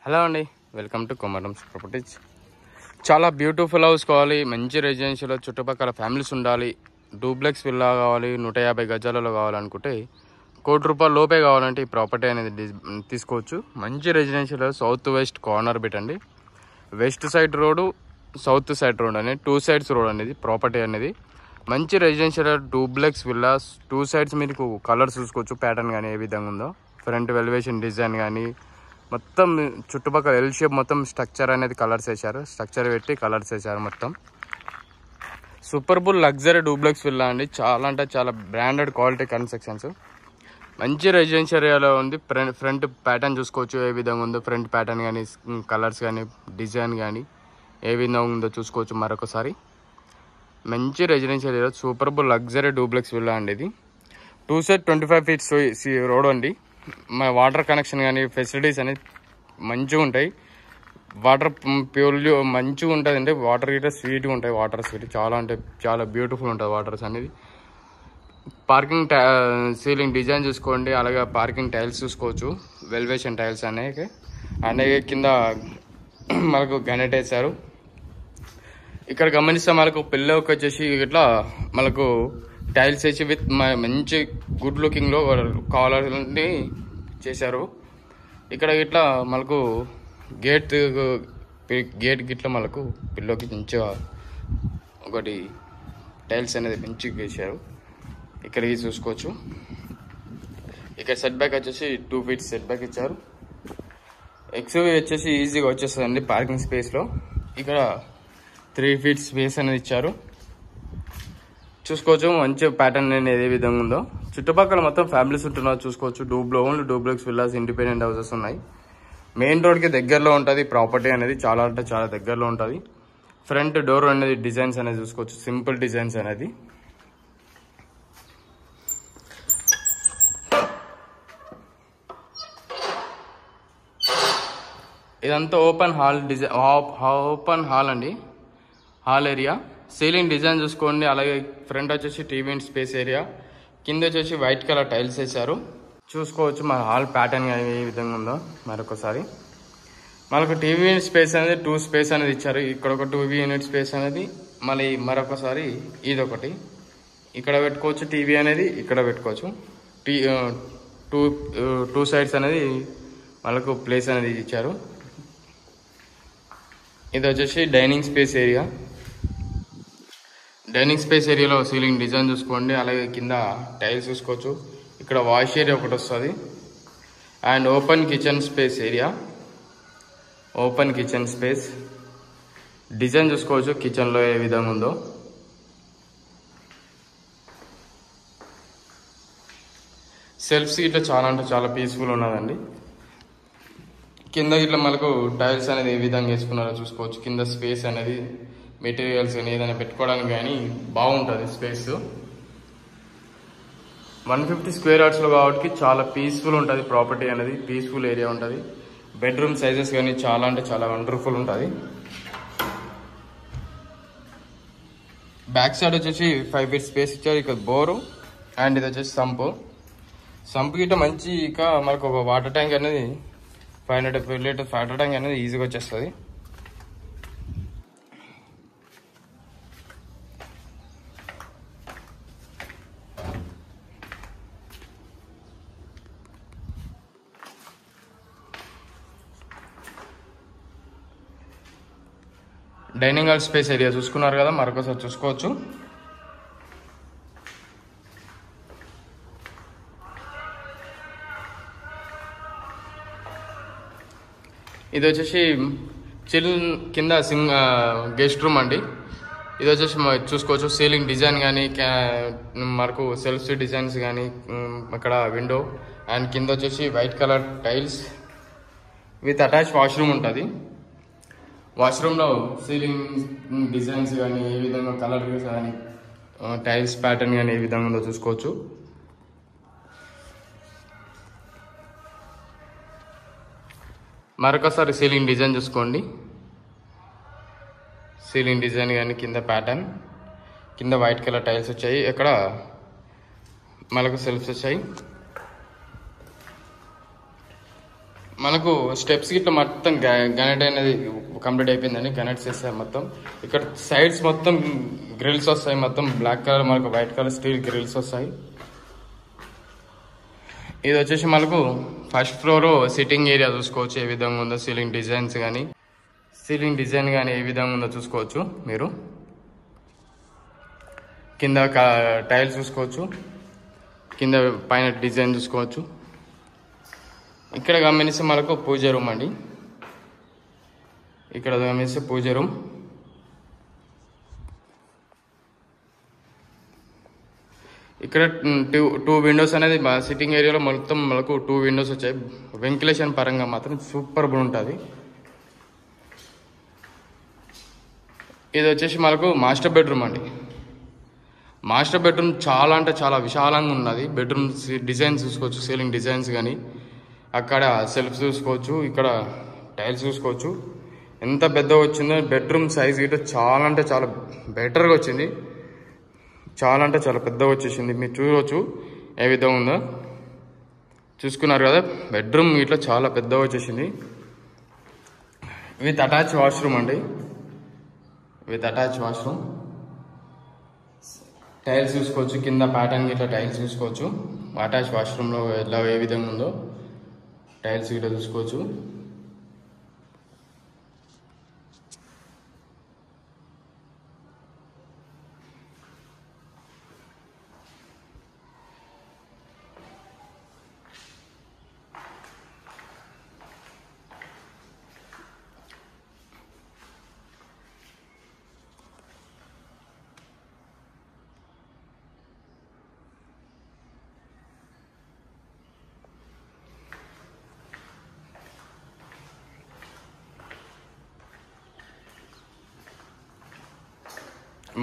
Hello అండి, welcome to కొమరమ్స్ properties. చాలా beautiful house కావాలి, మంచి రెసిడెన్షియల్, చుట్టుపక్కల ఫ్యామిలీస్ ఉండాలి, డూప్లెక్స్ విల్లా కావాలి, 150 గజాలలో కావాలనుకుంటే ₹1,00,00,000 లోపే కావాలంటే ఈ ప్రాపర్టీ అనేది తీసుకోవచ్చు. మంచి రెసిడెన్షియల్, సౌత్ వెస్ట్ కార్నర్ పెట్టండి. West side road, south side road అనేది 2 సైడ్స్ రోడ్ అనేది ప్రాపర్టీ అనేది మంచి రెసిడెన్షియల్ డూప్లెక్స్ విల్లాస్. 2 సైడ్స్ మీకు కలర్స్ చూసుకోవచ్చు, ప్యాటర్న్ కానీ ఏ విధంగా ఉందో, ఫ్రంట్ వెలివేషన్ డిజైన్ కానీ మొత్తం చుట్టుపక్కల ఎల్ షేప్ మొత్తం స్ట్రక్చర్ అనేది కలర్స్ వేశారు. స్ట్రక్చర్ పెట్టి కలర్స్ వేశారు. మొత్తం super bull luxury duplex villa అండి. చాలా అంటే చాలా బ్రాండెడ్ క్వాలిటీ కన్స్ట్రక్షన్స్, మంచి రెసిడెన్షియల్ ఏరియాలో ఉంది. ఫ్రంట్ ప్యాటర్న్ చూసుకోవచ్చు ఏ విధంగా ఉందో, ఫ్రంట్ ప్యాటర్న్ కానీ కలర్స్ కానీ డిజైన్ కానీ ఏ విధంగా ఉందో చూసుకోవచ్చు. మరొకసారి మంచి residential area, super bull luxury duplex villa అండి. ఇది 2 సైడ్ 25 ఫీట్స్ రోడ్ అండి. మా వాటర్ కనెక్షన్ కానీ ఫెసిలిటీస్ అనేది మంచిగా ఉంటాయి. వాటర్ ప్యూర్లీ మంచిగా ఉంటుంది అండి. వాటర్ గిట్ట స్వీట్గా ఉంటాయి. వాటర్ స్వీట్ చాలా అంటే చాలా బ్యూటిఫుల్ ఉంటుంది వాటర్స్ అనేది. పార్కింగ్ సీలింగ్ డిజైన్ చూసుకోండి, అలాగే పార్కింగ్ టైల్స్ చూసుకోవచ్చు, వెల్వేషన్ టైల్స్ అనేవి. అలాగే కింద మనకు గ్రానైట్ వేశారు. ఇక్కడ గమనిస్తే మనకు పిల్లకి వచ్చేసి ఇట్లా మనకు టైల్స్ వేసి విత్ మంచి గుడ్ లుకింగ్లో కావాలని చేశారు. ఇక్కడ ఇట్లా మనకు గేట్ గిట్లా మనకు పిల్లోకి మంచిగా ఒకటి టైల్స్ అనేది మంచిగా వేశారు. ఇక్కడికి చూసుకోవచ్చు. ఇక్కడ సెట్ బ్యాక్ వచ్చేసి 2 ఫీట్ సెట్ బ్యాక్ ఇచ్చారు. ఎక్స్యూవీ వచ్చేసి ఈజీగా వచ్చేస్తుందండి పార్కింగ్ స్పేస్లో. ఇక్కడ 3 ఫీట్ స్పేస్ అనేది ఇచ్చారు. చూసుకోవచ్చు మంచి ప్యాటర్న్ అనేది ఏ విధంగా ఉందో. చుట్టుపక్కల మొత్తం ఫ్యామిలీస్ ఉంటున్నారు చూసుకోవచ్చు. Only duplex villas, independent houses ఉన్నాయి. మెయిన్ రోడ్కి దగ్గరలో ఉంటుంది ప్రాపర్టీ అనేది. చాలా అంటే చాలా దగ్గరలో ఉంటుంది. ఫ్రంట్ డోర్ అనేది డిజైన్స్ అనేది చూసుకోవచ్చు, సింపుల్ డిజైన్స్ అనేది. ఇదంతా open hall design, open hall అండి, హాల్ ఏరియా. సీలింగ్ డిజైన్ చూసుకోండి. అలాగే ఫ్రంట్ వచ్చేసి టీవీ అండ్ స్పేస్ ఏరియా, కింద వచ్చేసి వైట్ కలర్ టైల్స్ వేశారు. చూసుకోవచ్చు మన హాల్ ప్యాటర్న్ ఏ విధంగా ఉందో. మరొకసారి మనకు టీవీ యూనిట్ స్పేస్ అనేది 2 స్పేస్ అనేది ఇచ్చారు. ఇక్కడ ఒక 2 యూనిట్ స్పేస్ అనేది, మళ్ళీ మరొకసారి ఇదొకటి ఇక్కడ పెట్టుకోవచ్చు. టీవీ అనేది ఇక్కడ పెట్టుకోవచ్చు. టూ సైడ్స్ అనేది మనకు ప్లేస్ అనేది ఇచ్చారు. ఇది వచ్చేసి dining space area. Dining space ఏరియాలో సీలింగ్ డిజైన్ చూసుకోండి. అలాగే కింద టైల్స్ చూసుకోవచ్చు. ఇక్కడ వాష్ ఏరియా ఒకటి వస్తుంది. And open kitchen space area, open kitchen space design చూసుకోవచ్చు కిచెన్లో ఏ విధంగా ఉందో. సెల్ఫ్స్ ఇట్లా చాలా అంటే చాలా పీస్ఫుల్ ఉన్నదండి. కింద ఇట్లా మనకు టైల్స్ అనేది ఏ విధంగా వేసుకున్నారో చూసుకోవచ్చు. కింద స్పేస్ అనేది మెటీరియల్స్ కానీ ఏదైనా పెట్టుకోవడానికి కానీ బాగుంటుంది స్పేస్. 150 స్క్వేర్ యార్డ్స్లో కాబట్టి చాలా పీస్ఫుల్ ఉంటుంది ప్రాపర్టీ అనేది. పీస్ఫుల్ ఏరియా ఉంటుంది. బెడ్రూమ్ సైజెస్ కానీ చాలా అంటే చాలా వండర్ఫుల్ ఉంటుంది. బ్యాక్ సైడ్ వచ్చేసి 5 ఫీట్ స్పేస్ ఇచ్చారు. ఇక్కడ బోరు అండ్ ఇది వచ్చేసి సంపు గిట్ట మంచి. ఇక మనకు ఒక వాటర్ ట్యాంక్ అనేది 500 లీటర్ వాటర్ ట్యాంక్ అనేది ఈజీగా వచ్చేస్తుంది. డైనింగ్ హాల్ స్పేస్ ఏరియా చూసుకున్నారు కదా, మరొకసారి చూసుకోవచ్చు. ఇది వచ్చేసి కింద గెస్ట్ రూమ్ అండి. ఇది వచ్చేసి చూసుకోవచ్చు. సీలింగ్ డిజైన్ కానీ మనకు సెల్ఫ్ డిజైన్స్ కానీ ఇక్కడ విండో అండ్ కింద వచ్చేసి white colour tiles with attach washroom ఉంటుంది. వాష్రూమ్లో సీలింగ్ డిజైన్స్ కానీ ఏ విధంగా కలర్ కానీ టైల్స్ ప్యాటర్న్ కానీ ఏ విధంగా ఉందో చూసుకోవచ్చు. మరొకసారి సీలింగ్ డిజైన్ చూసుకోండి. సీలింగ్ డిజైన్ కానీ కింద ప్యాటర్న్, కింద వైట్ కలర్ టైల్స్ వచ్చాయి. ఇక్కడ మనకు సెల్ఫ్స్ వచ్చాయి. మనకు స్టెప్స్ ఇట్లా మొత్తం గ్రానైట్ అనేది కంప్లీట్ అయిపోయిందండి. గ్రానైట్స్ వేస్తారు మొత్తం. ఇక్కడ సైడ్స్ మొత్తం గ్రిల్స్ వస్తాయి. మొత్తం బ్లాక్ కలర్ మనకు వైట్ కలర్ స్టీల్ గ్రిల్స్ వస్తాయి. ఇది వచ్చేసి మనకు ఫస్ట్ ఫ్లోర్ సిట్టింగ్ ఏరియా చూసుకోవచ్చు ఏ విధంగా ఉందో. సీలింగ్ డిజైన్ కానీ ఏ విధంగా ఉందో చూసుకోవచ్చు మీరు. కింద టైల్స్ చూసుకోవచ్చు, కింద పైన డిజైన్ చూసుకోవచ్చు. ఇక్కడ గమనిస్తే మనకు పూజ రూమ్ అండి. ఇక్కడ గమనిస్తే పూజ రూమ్. ఇక్కడ టూ విండోస్ అనేది సిట్టింగ్ ఏరియాలో మొత్తం మనకు 2 విండోస్ వచ్చాయి. వెంటిలేషన్ పరంగా మాత్రం సూపర్ ఉంటుంది. ఇది వచ్చేసి మనకు మాస్టర్ బెడ్రూమ్ అండి. మాస్టర్ బెడ్రూమ్ చాలా అంటే చాలా విశాలంగా ఉన్నది. బెడ్రూమ్ డిజైన్స్ చూసుకోవచ్చు, సీలింగ్ డిజైన్స్ కానీ, అక్కడ సెల్ఫ్ చూసుకోవచ్చు, ఇక్కడ టైల్స్ చూసుకోవచ్చు. ఎంత పెద్దగా వచ్చిందో బెడ్రూమ్ సైజ్ గిట్ట చాలా అంటే చాలా బెటర్గా వచ్చింది. చాలా అంటే చాలా పెద్దగా వచ్చేసింది. మీరు చూడవచ్చు ఏ విధంగా ఉందో. చూసుకున్నారు కదా, బెడ్రూమ్ ఇట్లా చాలా పెద్దగా వచ్చేసింది. విత్ అటాచ్ వాష్రూమ్ అండి. With attach washroom. టైల్స్ చూసుకోవచ్చు, కింద ప్యాటర్న్ ఇట్లా టైల్స్ చూసుకోవచ్చు. అటాచ్ వాష్రూమ్లో ఎలా ఏ విధంగా ఉందో టైల్స్ ఇట్లా చూసుకోవచ్చు.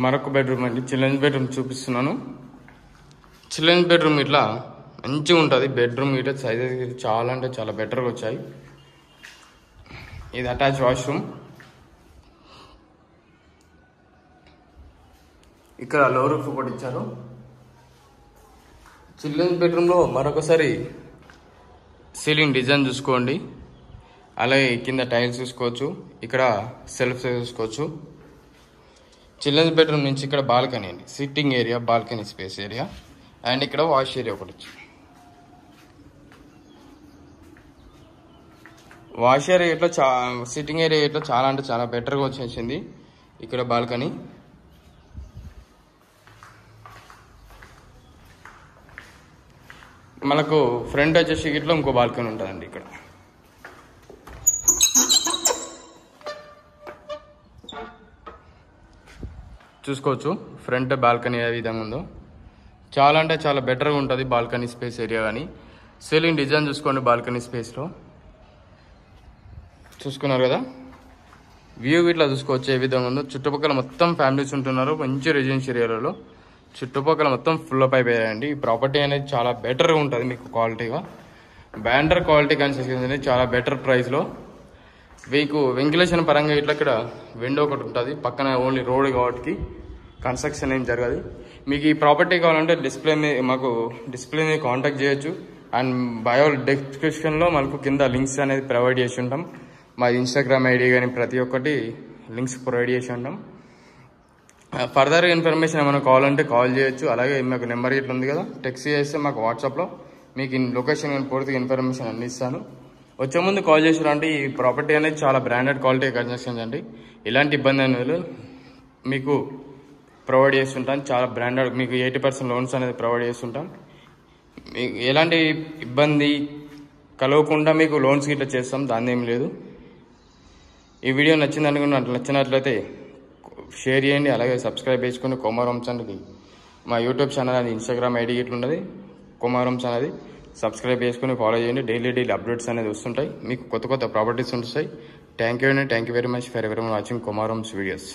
మరొక బెడ్రూమ్ అండి, చిల్డ్రన్స్ బెడ్రూమ్ చూపిస్తున్నాను. చిల్డ్రన్స్ బెడ్రూమ్ ఇట్లా మంచిగా ఉంటుంది. బెడ్రూమ్ ఇట్లా సైజెస్ చాలా అంటే చాలా బెటర్గా వచ్చాయి. ఇది అటాచ్ వాష్రూమ్. ఇక్కడ లో రూఫ్ కూడా ఇచ్చారు. చిల్డ్రన్స్ బెడ్రూమ్లో మరొకసారి సీలింగ్ డిజైన్ చూసుకోండి. అలాగే కింద టైల్స్ చూసుకోవచ్చు, ఇక్కడ సెల్ఫ్స్ చూసుకోవచ్చు. చిల్డ్రన్స్ బెడ్రూమ్ నుంచి ఇక్కడ బాల్కనీ అండి, sitting area, balcony space area, and ఇక్కడ వాష్ ఏరియా ఒకటి వచ్చింది. వాష్ ఏరియా ఇట్లా సిట్టింగ్ ఏరియా ఇట్లా చాలా అంటే చాలా బెటర్గా వచ్చేసింది. ఇక్కడ బాల్కనీ. మనకు ఫ్రంట్ వచ్చేసి ఇట్లా ఇంకో బాల్కనీ ఉంటుందండి. ఇక్కడ చూసుకోవచ్చు ఫ్రంట్ బాల్కనీ ఏ విధంగా ఉందో. చాలా అంటే చాలా బెటర్గా ఉంటుంది బాల్కనీ స్పేస్ ఏరియా. కానీ సీలింగ్ డిజైన్ చూసుకోండి బాల్కనీ స్పేస్లో. చూసుకున్నారు కదా, వ్యూ ఇట్లా చూసుకోవచ్చు ఏ విధంగా ఉందో. చుట్టుపక్కల మొత్తం ఫ్యామిలీస్ ఉంటున్నారు మంచి రెసిడెన్షియల్ ఏరియాలో. చుట్టుపక్కల మొత్తం ఫుల్ అప్ అయిపోయాయండి. ఈ ప్రాపర్టీ అనేది చాలా బెటర్గా ఉంటుంది మీకు క్వాలిటీగా. బ్యాండర్ క్వాలిటీ కన్స్ట్రక్షన్ అనేది చాలా బెటర్ ప్రైస్లో. మీకు వెంటిలేషన్ పరంగా ఇట్లా ఇక్కడ విండో ఒకటి ఉంటుంది. పక్కన ఓన్లీ రోడ్ కాబట్టి కన్స్ట్రక్షన్ ఏం జరగదు. మీకు ఈ ప్రాపర్టీ కావాలంటే మాకు డిస్ప్లే మీద కాంటాక్ట్ చేయొచ్చు. అండ్ బయో డిస్క్రిప్షన్లో మనకు కింద లింక్స్ అనేది ప్రొవైడ్ చేసి ఉంటాం. మా ఇన్స్టాగ్రామ్ ఐడి కానీ ప్రతి ఒక్కటి లింక్స్ ప్రొవైడ్ చేసి ఉంటాం. ఫర్దర్ ఇన్ఫర్మేషన్ ఏమైనా కావాలంటే కాల్ చేయొచ్చు. అలాగే మాకు నెంబర్ ఇట్లా ఉంది కదా, టెక్స్ట్ చేస్తే మాకు వాట్సాప్లో మీకు లొకేషన్ కానీ పూర్తిగా ఇన్ఫర్మేషన్ అందిస్తాను. వచ్చే ముందు కాల్ చేసారంటే ఈ ప్రాపర్టీ అనేది చాలా బ్రాండెడ్ క్వాలిటీ కన్స్ట్రక్షన్స్ అండి. ఇలాంటి ఇబ్బంది అనేది మీకు ప్రొవైడ్ చేస్తుంటాం. చాలా బ్రాండెడ్ మీకు 80% లోన్స్ అనేది ప్రొవైడ్ చేస్తుంటాం. మీకు ఎలాంటి ఇబ్బంది కలవకుండా మీకు లోన్స్ గిట్లా చేస్తాం, దాని ఏం లేదు. ఈ వీడియో నచ్చినట్లయితే షేర్ చేయండి. అలాగే సబ్స్క్రైబ్ చేసుకుని కొమారం ఛానల్కి మా యూట్యూబ్ ఛానల్ అది ఇన్స్టాగ్రామ్ ఐడి ఇట్లున్నది కొమారం ఛానల్ అది సబ్స్క్రైబ్ చేసుకుని ఫాలో చేయండి. డైలీ అప్డేట్స్ అనేది వస్తుంటాయి. మీకు కొత్త ప్రాపర్టీస్ ఉంటాయి. థ్యాంక్ యూ అండి. Thank you very much for every watching Komaram's videos.